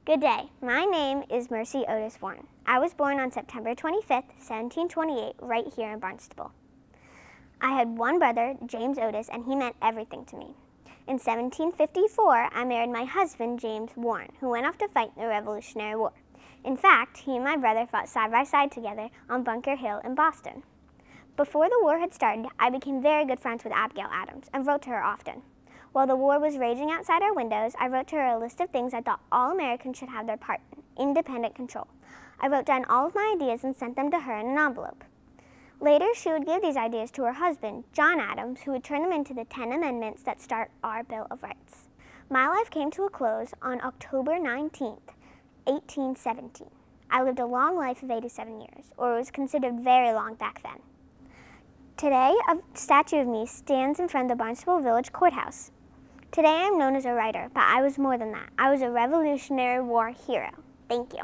Good day. My name is Mercy Otis Warren. I was born on September 25th, 1728, right here in Barnstable. I had one brother, James Otis, and he meant everything to me. In 1754, I married my husband, James Warren, who went off to fight in the Revolutionary War. In fact, he and my brother fought side by side together on Bunker Hill in Boston. Before the war had started, I became very good friends with Abigail Adams and wrote to her often. While the war was raging outside our windows, I wrote to her a list of things I thought all Americans should have their part in: independent control. I wrote down all of my ideas and sent them to her in an envelope. Later, she would give these ideas to her husband, John Adams, who would turn them into the 10 amendments that start our Bill of Rights. My life came to a close on October 19th, 1817. I lived a long life of 87 years, or it was considered very long back then. Today, a statue of me stands in front of the Barnstable Village Courthouse. Today I am known as a writer, but I was more than that. I was a Revolutionary War hero. Thank you.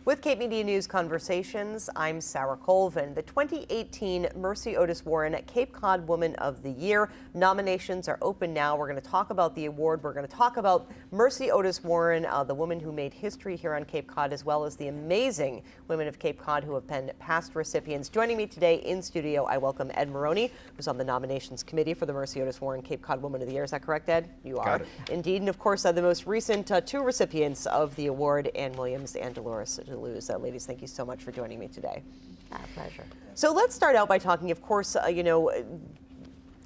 With Cape Media News Conversations, I'm Sarah Colvin. The 2018 Mercy Otis Warren Cape Cod Woman of the Year nominations are open now. We're going to talk about the award. We're going to talk about Mercy Otis Warren, the woman who made history here on Cape Cod, as well as the amazing women of Cape Cod who have been past recipients. Joining me today in studio, I welcome Ed Maroney, who's on the nominations committee for the Mercy Otis Warren Cape Cod Woman of the Year. Is that correct, Ed? You are. Got it. Indeed. And of course, the most recent two recipients of the award, Ann Williams and Dolores. Daluz. Ladies, thank you so much for joining me today. Our pleasure. So let's start out by talking, of course,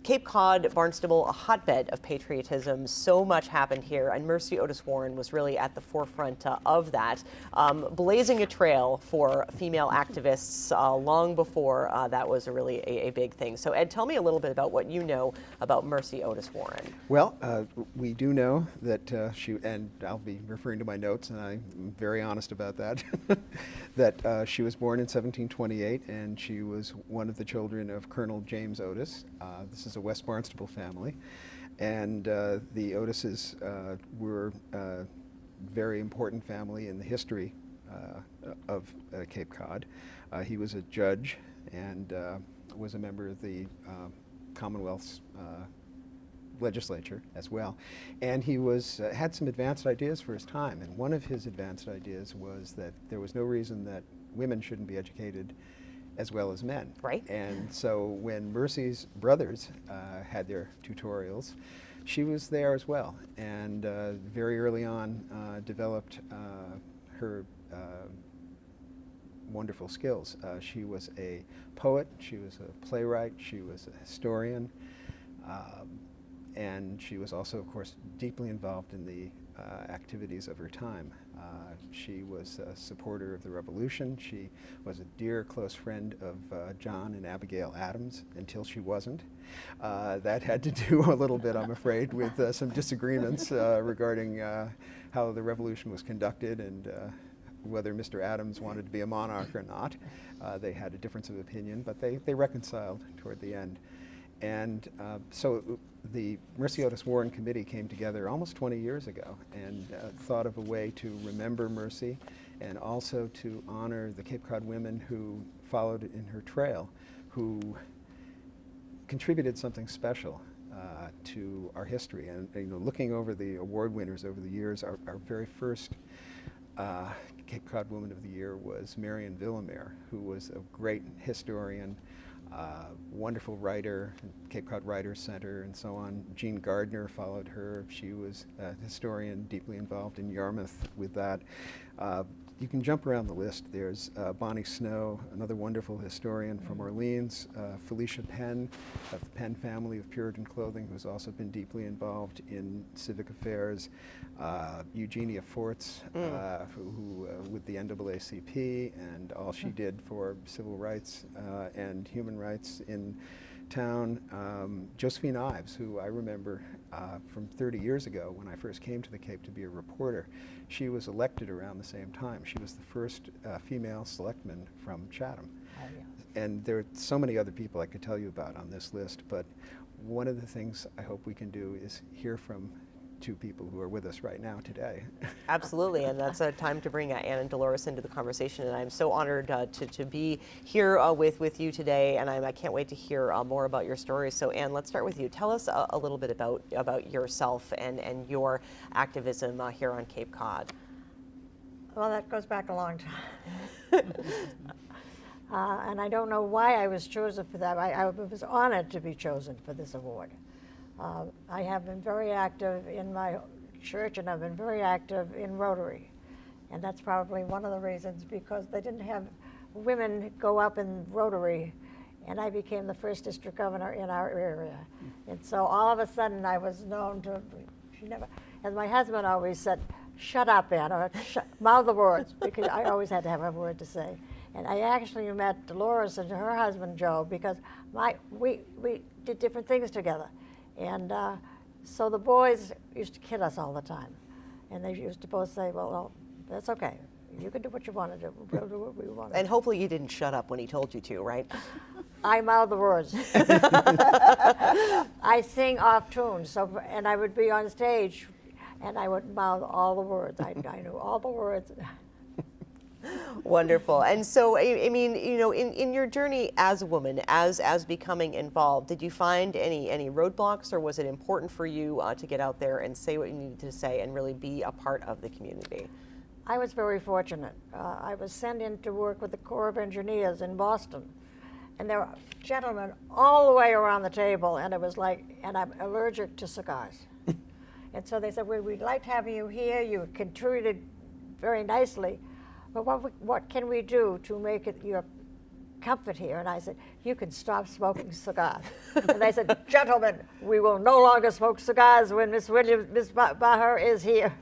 Cape Cod, Barnstable, a hotbed of patriotism. So much happened here, and Mercy Otis Warren was really at the forefront of that, blazing a trail for female activists long before that was really a big thing. So Ed, tell me a little bit about what you know about Mercy Otis Warren. Well, we do know that she, and I'll be referring to my notes, and I'm very honest about that, that she was born in 1728, and she was one of the children of Colonel James Otis. This is a West Barnstable family, and the Otises were a very important family in the history of Cape Cod. He was a judge and was a member of the Commonwealth's legislature as well, and he was had some advanced ideas for his time, and one of his advanced ideas was that there was no reason that women shouldn't be educated as well as men. Right. And so when Mercy's brothers had their tutorials, she was there as well, and very early on developed her wonderful skills. She was a poet, she was a playwright, she was a historian, and she was also, of course, deeply involved in the activities of her time. She was a supporter of the Revolution. She was a dear, close friend of John and Abigail Adams until she wasn't. That had to do a little bit, I'm afraid, with some disagreements regarding how the Revolution was conducted and whether Mr. Adams wanted to be a monarch or not. They had a difference of opinion, but they reconciled toward the end. And so the Mercy Otis Warren Committee came together almost 20 years ago and thought of a way to remember Mercy and also to honor the Cape Cod women who followed in her trail, who contributed something special to our history. And looking over the award winners over the years, our very first Cape Cod Woman of the Year was Marion Villamere, who was a great historian, wonderful writer, Cape Cod Writers Center and so on. Jean Gardner followed her. She was a historian deeply involved in Yarmouth with that. You can jump around the list. There's Bonnie Snow, another wonderful historian from Orleans, Felicia Penn of the Penn family of Puritan clothing, who's also been deeply involved in civic affairs, Eugenia Forts, who with the NAACP and all she did for civil rights and human rights in town. Josephine Ives, who I remember from 30 years ago when I first came to the Cape to be a reporter. She was elected around the same time. She was the first female selectman from Chatham. Oh, yeah. And there are so many other people I could tell you about on this list, but one of the things I hope we can do is hear from two people who are with us right now today. Absolutely, and that's a time to bring Anne and Dolores into the conversation, and I'm so honored to be here with you today, and I can't wait to hear more about your stories. So Anne, let's start with you. Tell us a little bit about yourself and your activism here on Cape Cod. Well, that goes back a long time. And I don't know why I was chosen for that. I was honored to be chosen for this award. I have been very active in my church, and I've been very active in Rotary. And that's probably one of the reasons, because they didn't have women go up in Rotary, and I became the first district governor in our area. And so all of a sudden I was known to, as my husband always said, shut up, Ann, or mouth the words, because I always had to have a word to say. And I actually met Dolores and her husband, Joe, because we did different things together. And so the boys used to kid us all the time. And they used to both say, well, no, that's okay. You can do what you want to do. We'll do what we want to do. And hopefully you didn't shut up when he told you to, right? I mouth the words. I sing off tune, and I would be on stage, and I would mouth all the words. I knew all the words. Wonderful. And so, I mean, you know, in your journey as a woman, as becoming involved, did you find any roadblocks, or was it important for you to get out there and say what you needed to say and really be a part of the community? I was very fortunate. I was sent in to work with the Corps of Engineers in Boston, and there were gentlemen all the way around the table, and it was like, and I'm allergic to cigars. And so they said, well, we'd like having you here. You contributed very nicely. But what can we do to make it your comfort here? And I said, you can stop smoking cigars. And they said, gentlemen, we will no longer smoke cigars when Miss Baher is here.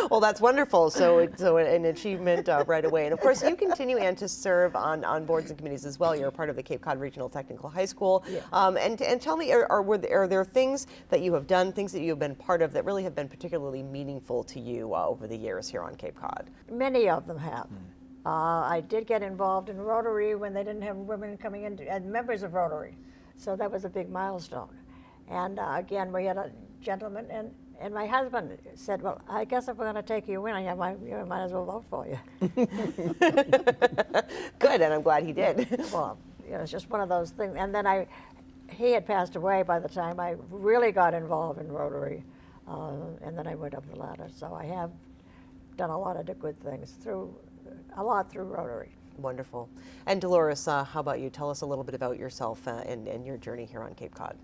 Well, that's wonderful. So an achievement right away. And of course, you continue, Anne, to serve on boards and committees as well. You're a part of the Cape Cod Regional Technical High School. Yeah. And tell me, are there things that you have done, things that you have been part of that really have been particularly meaningful to you over the years here on Cape Cod? Many of them have. I did get involved in Rotary when they didn't have women coming in as members of Rotary. So that was a big milestone. And again, we had a gentleman, and my husband said, well, I guess if we're going to take you in, I might as well vote for you. Good, and I'm glad he did. Well, you know, it's just one of those things. And then he had passed away by the time I really got involved in Rotary. And then I went up the ladder. So I have done a lot of good things through Rotary. Wonderful. And Dolores, how about you? Tell us a little bit about yourself and your journey here on Cape Cod.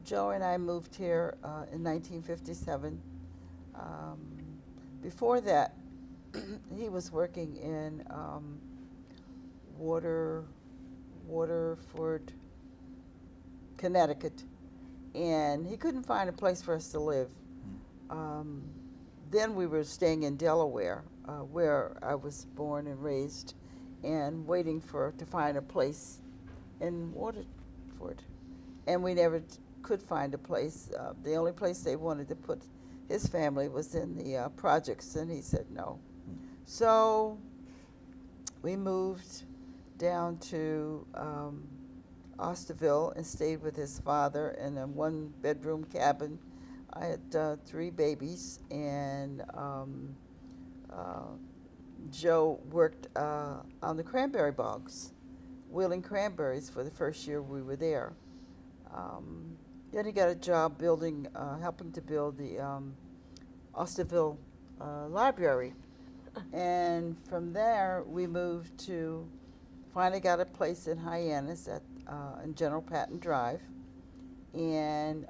Joe and I moved here in 1957. Before that, he was working in Waterford, Connecticut, and he couldn't find a place for us to live. Then we were staying in Delaware, where I was born and raised, and waiting to find a place in Waterford. And we never could find a place. The only place they wanted to put his family was in the projects, and he said no. So we moved down to Osterville and stayed with his father in a one-bedroom cabin. I had 3 babies, and Joe worked on the cranberry bogs, wheeling cranberries for the first year we were there. Then he got a job helping to build the Osterville Library. And from there, we finally got a place in Hyannis in General Patton Drive. And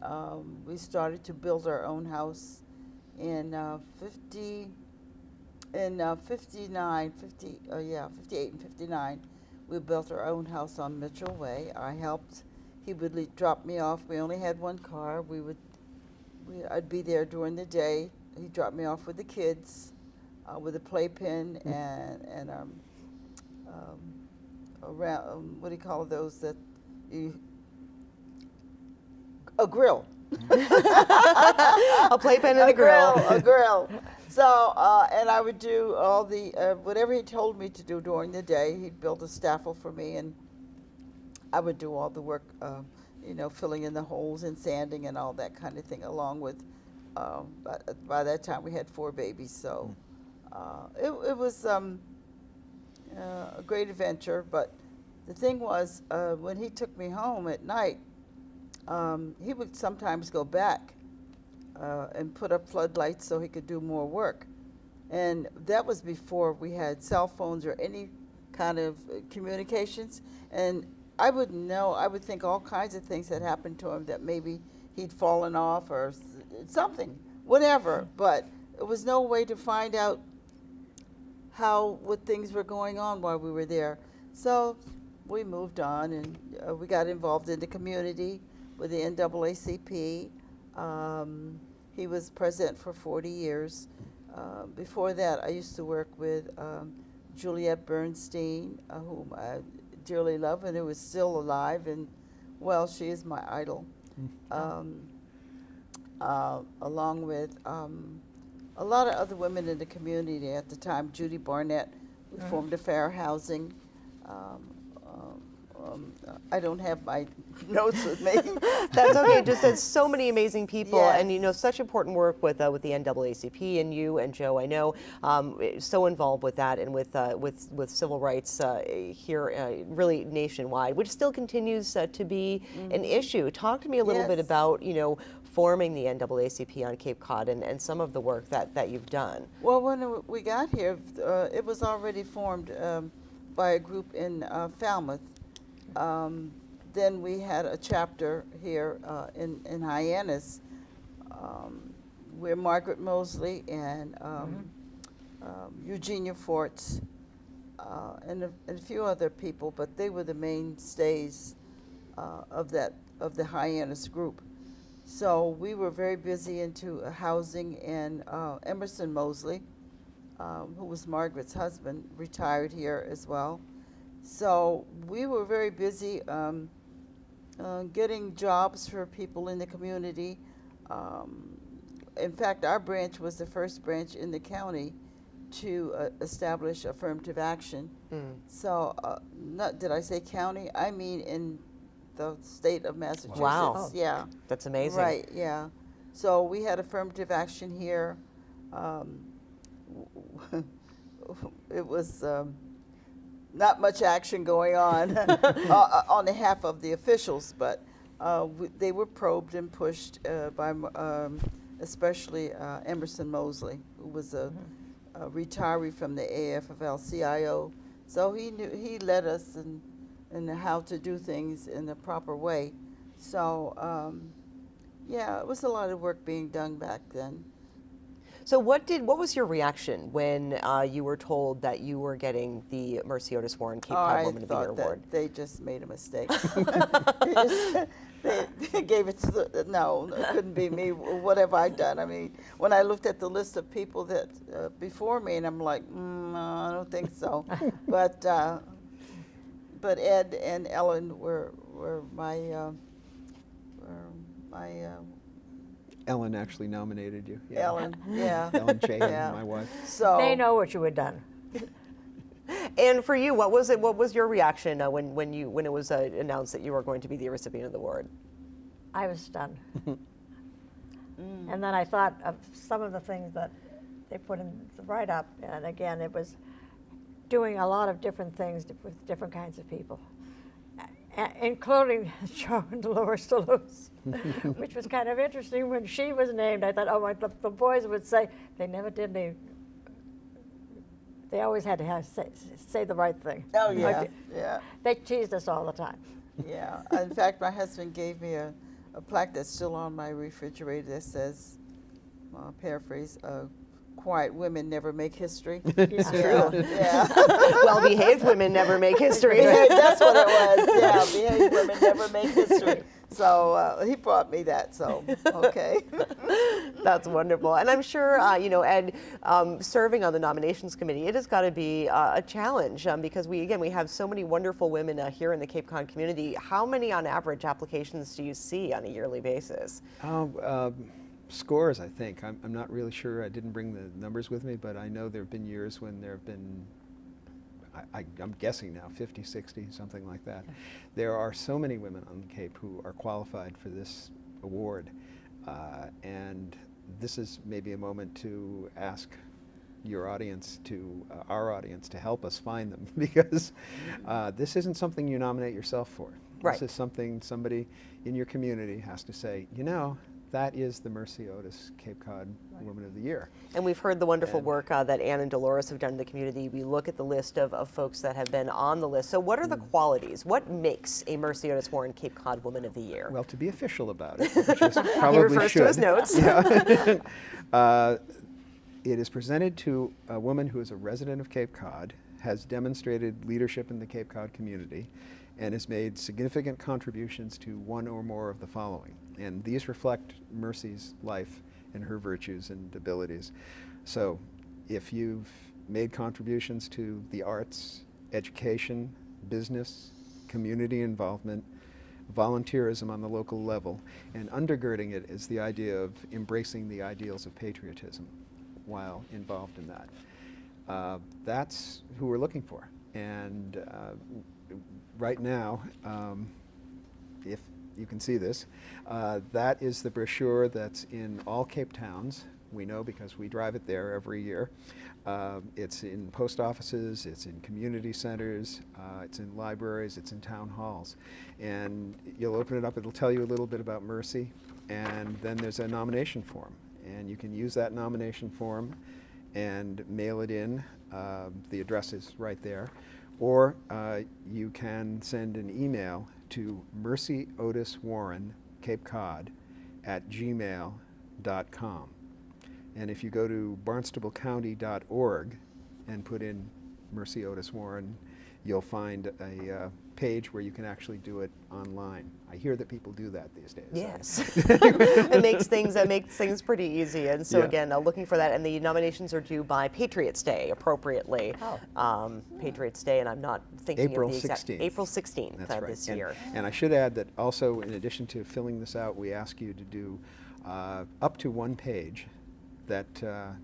we started to build our own house in 58 and 59. We built our own house on Mitchell Way. I helped. He would drop me off. We only had one car. I'd be there during the day. He'd drop me off with the kids, with a playpen and around, what do you call those that you? A grill. A playpen and a grill. A grill. So, and I would do all the, whatever he told me to do during the day. He'd build a staffel for me, and I would do all the work you know, filling in the holes and sanding and all that kind of thing, along with, by that time we had 4 babies, so it was a great adventure. But the thing was, when he took me home at night, he would sometimes go back and put up floodlights so he could do more work. And that was before we had cell phones or any kind of communications. And I wouldn't know. I would think all kinds of things had happened to him, that maybe he'd fallen off or something, whatever. But there was no way to find out what things were going on while we were there. So we moved on, and we got involved in the community with the NAACP. He was president for 40 years. Before that, I used to work with Juliette Bernstein, whom I dearly love, and who is still alive, and well, she is my idol. Along with a lot of other women in the community at the time. Judy Barnett, we formed a fair housing. I don't have my notes with me. That's okay. Just there's so many amazing people, Yes. and you know, such important work with the NAACP, and you and Joe, I know, so involved with that, and with civil rights here, really nationwide, which still continues to be an issue. Talk to me a little bit Yes. about, you know, forming the NAACP on Cape Cod and some of the work that you've done. Well, when we got here, it was already formed by a group in Falmouth. Then we had a chapter here in Hyannis, where Margaret Mosley and Eugenia Forts and a few other people, but they were the mainstays of the Hyannis group. So we were very busy into housing, and Emerson Mosley, who was Margaret's husband, retired here as well. So we were very busy getting jobs for people in the community. In fact, our branch was the first branch in the county to establish affirmative action. So, did I say county? I mean in the state of Massachusetts. Wow. Yeah. That's amazing. Right, yeah. So we had affirmative action here. It was not much action going on on behalf of the officials, but they were probed and pushed by especially Emerson Mosley, who was a retiree from the AFL-CIO. So he led us in how to do things in the proper way. So yeah, it was a lot of work being done back then. So what was your reaction when you were told that you were getting the Mercy Otis Warren Cape Cod Woman of the Year Award? They just made a mistake. They gave it to no, it couldn't be me. What have I done? I mean, when I looked at the list of people that before me, and I'm like, I don't think so. But Ed and Ellen were my Ellen actually nominated you. Yeah. Ellen, yeah. Ellen Chahan, Yeah. my wife. So They know what you had done. And for you, what was it? What was your reaction when it was announced that you were going to be the recipient of the award? I was stunned. And then I thought of some of the things that they put in the write-up, and again, it was doing a lot of different things with different kinds of people, including Joe and Dolores, which was kind of interesting. When she was named, I thought, oh, the boys would say they never did any. They always had to say the right thing. Oh yeah, yeah. They teased us all the time. Yeah. In fact, my husband gave me a plaque that's still on my refrigerator that says, paraphrase, quiet women never make history. It's true. Yeah. Well-behaved women never make history. That's what it was. Yeah, behaved women never make history. So he brought me that, so okay. That's wonderful. And I'm sure, Ed, serving on the nominations committee, it has got to be a challenge because we have so many wonderful women here in the Cape Cod community. How many on average applications do you see on a yearly basis? Scores, I think. I'm not really sure. I didn't bring the numbers with me, but I know there have been years when there have been I'm guessing now, 50, 60, something like that. There are so many women on the Cape who are qualified for this award. And this is maybe a moment to ask your audience to, our audience, to help us find them, because this isn't something you nominate yourself for. Right. This is something somebody in your community has to say, you know, that is the Mercy Otis Cape Cod Woman of the Year. And we've heard the wonderful work that Ann and Dolores have done in the community. We look at the list of folks that have been on the list. So what are the qualities? What makes a Mercy Otis Warren Cape Cod Woman of the Year? Well, to be official about it, which is probably He refers should. to his notes. Yeah. It is presented to a woman who is a resident of Cape Cod, has demonstrated leadership in the Cape Cod community, and has made significant contributions to one or more of the following. And these reflect Mercy's life and her virtues and abilities. So if you've made contributions to the arts, education, business, community involvement, volunteerism on the local level, and undergirding it is the idea of embracing the ideals of patriotism while involved in that. That's who we're looking for. And right now, if you can see this, that is the brochure that's in all Cape Towns. We know because we drive it there every year. It's in post offices, it's in community centers, it's in libraries, it's in town halls. And you'll open it up, it'll tell you a little bit about Mercy, and then there's a nomination form. And you can use that nomination form and mail it in. The address is right there. Or you can send an email to Mercy Otis Warren, Cape Cod, @gmail.com. And if you go to barnstablecounty.org and put in Mercy Otis Warren, you'll find a page where you can actually do it online. I hear that people do that these days. Yes. It makes things pretty easy. And so Yeah. again, looking for that. And the nominations are due by Patriots Day, appropriately. Patriots Day, and I'm not thinking April of the exact 16th. April 16th That's right. this year. And I should add that also, in addition to filling this out, we ask you to do up to one page that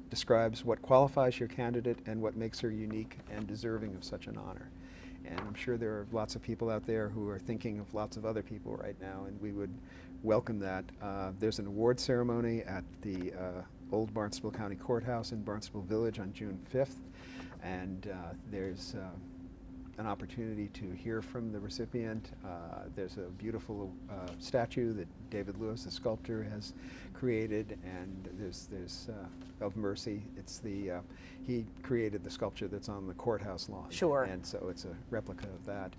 describes what qualifies your candidate and what makes her unique and deserving of such an honor. And I'm sure there are lots of people out there who are thinking of lots of other people right now, and we would welcome that. There's an award ceremony at the old Barnstable County Courthouse in Barnstable Village on June 5th, and there's an opportunity to hear from the recipient. There's a beautiful statue that David Lewis, the sculptor, has created, and there's of Mercy. It's he created the sculpture that's on the courthouse lawn. Sure. And so it's a replica of that.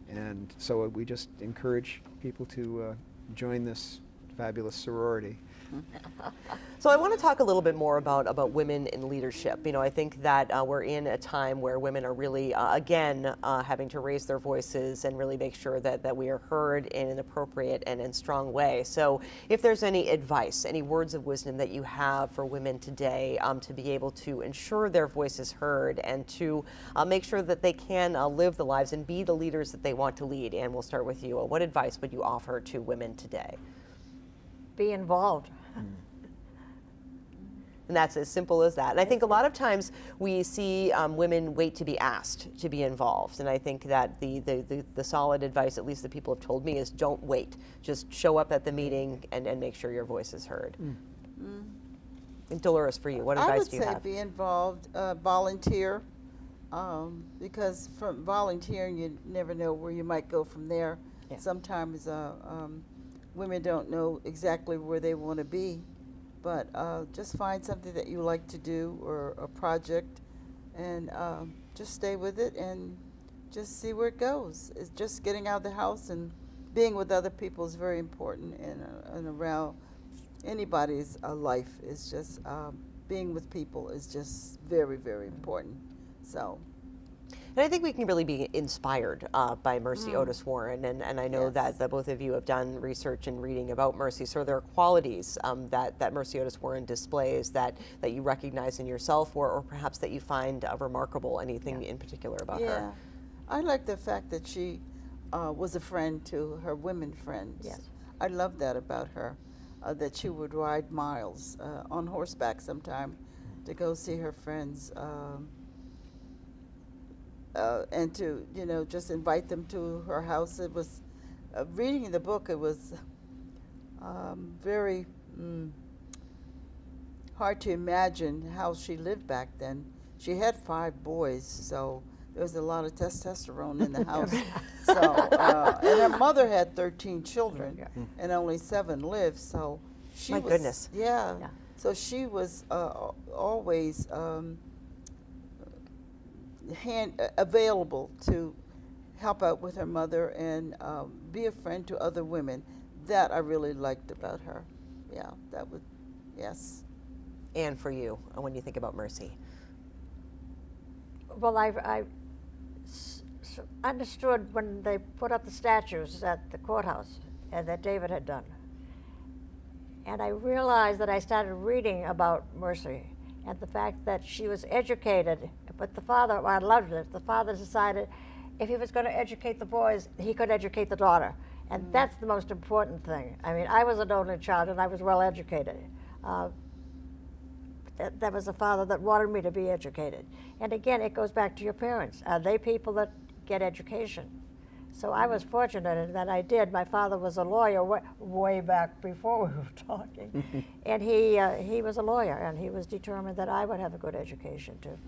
And so we just encourage people to join this fabulous sorority. So I want to talk a little bit more about women in leadership. You know, I think that we're in a time where women are really, again, having to raise their voices and really make sure that we are heard in an appropriate and strong way. So if there's any advice, any words of wisdom that you have for women today to be able to ensure their voice is heard and to make sure that they can live the lives and be the leaders that they want to lead. And we'll start with you. What advice would you offer to women today? Be involved. And that's as simple as that. And I think a lot of times we see women wait to be asked to be involved. And I think that the solid advice, at least that people have told me, is don't wait. Just show up at the meeting and make sure your voice is heard. And Dolores, for you, what advice do you have? I would say be involved, volunteer, because from volunteering you never know where you might go from there. Yeah. Sometimes women don't know exactly where they want to be. But just find something that you like to do or a project and just stay with it and just see where it goes. It's just getting out of the house and being with other people is very important and around anybody's life is just being with people is just very, very important. So. And I think we can really be inspired by Mercy Otis Warren, and I know Yes. that both of you have done research and reading about Mercy, so there are qualities that Mercy Otis Warren displays that you recognize in yourself or perhaps that you find remarkable. Anything in particular about her? Yeah, I like the fact that she was a friend to her women friends. Yes. I love that about her, that she would ride miles on horseback sometime to go see her friends. and to, you know, just invite them to her house. It was, reading the book, it was very hard to imagine how she lived back then. She had 5 boys, so there was a lot of testosterone in the house. So, and her mother had 13 children, and only 7 lived. So she My was, goodness. yeah. Yeah. So she was always available to help out with her mother and be a friend to other women. That I really liked about her. Yeah, that would, yes. And for you, when you think about Mercy? Well, I understood when they put up the statues at the courthouse and that David had done. And I realized that I started reading about Mercy and the fact that she was educated, but the father, well, I loved it, the father decided if he was going to educate the boys, he could educate the daughter. And that's the most important thing. I mean, I was an only child and I was well educated. That was a father that wanted me to be educated. And again, it goes back to your parents. Are they people that get education? So I was fortunate in that I did. My father was a lawyer way back before we were talking. And he was a lawyer, and he was determined that I would have a good education too.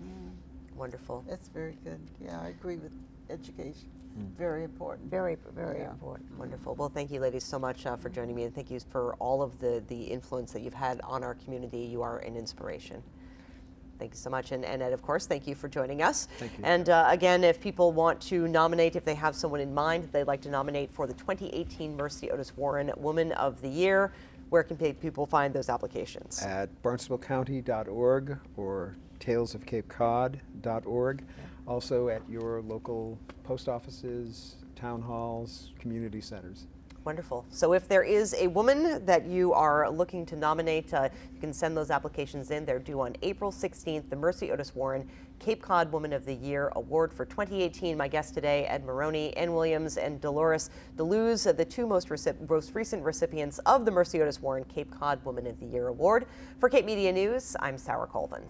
Wonderful. That's very good. Yeah, I agree with education. Very important. Very, very important. Wonderful. Well, thank you, ladies, so much for joining me, and thank you for all of the influence that you've had on our community. You are an inspiration. Thank you so much. And Ed, of course, thank you for joining us. Thank you. And again, if people want to nominate, if they have someone in mind that they'd like to nominate for the 2018 Mercy Otis Warren Woman of the Year, where can people find those applications? At barnstablecounty.org or talesofcapecod.org. Also at your local post offices, town halls, community centers. Wonderful. So if there is a woman that you are looking to nominate, you can send those applications in. They're due on April 16th. The Mercy Otis Warren Cape Cod Woman of the Year Award for 2018. My guests today, Ed Maroney, Ann Williams, and Dolores Daluz, the 2 most recent recipients of the Mercy Otis Warren Cape Cod Woman of the Year Award. For Cape Media News, I'm Sarah Colvin.